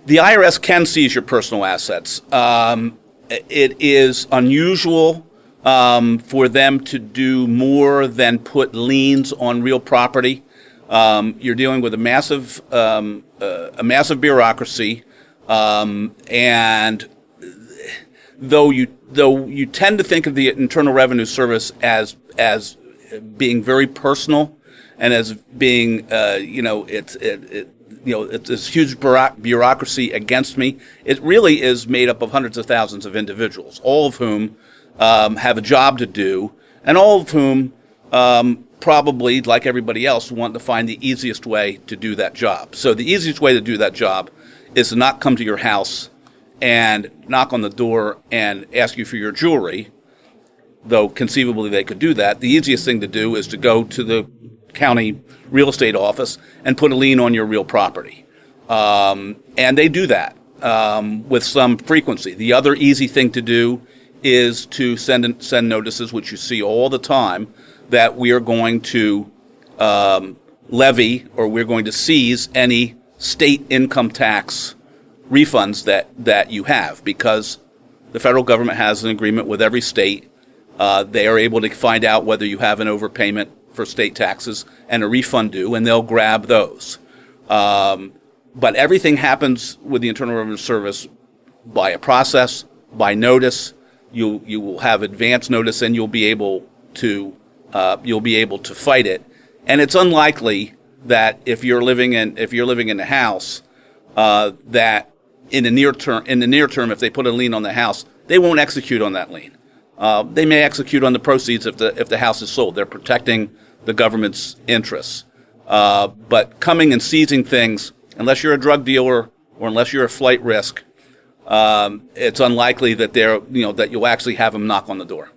The IRS can seize your personal assets. It is unusual for them to do more than put liens on real property. You're dealing with a massive bureaucracy, and though you tend to think of the Internal Revenue Service as being very personal and as being it's this huge bureaucracy against me. It really is made up of hundreds of thousands of individuals, all of whom have a job to do, and all of whom probably, like everybody else, want to find the easiest way to do that job. So the easiest way to do that job is to not come to your house and knock on the door and ask you for your jewelry, though conceivably they could do that. The easiest thing to do is to go to the county real estate office and put a lien on your real property. And they do that with some frequency. The other easy thing to do is to send notices, which you see all the time, that we are going to levy or we're going to seize any state income tax refunds that you have, because the federal government has an agreement with every state. They are able to find out whether you have an overpayment for state taxes and a refund due, and they'll grab those. But everything happens with the Internal Revenue Service by a process, by notice. You will have advance notice, and you'll be able to fight it. And it's unlikely that if you're living in a house, that in the near term, if they put a lien on the house, they won't execute on that lien. They may execute on the proceeds if the house is sold. They're protecting the government's interests. But coming and seizing things, unless you're a drug dealer or unless you're a flight risk, it's unlikely that that you'll actually have them knock on the door.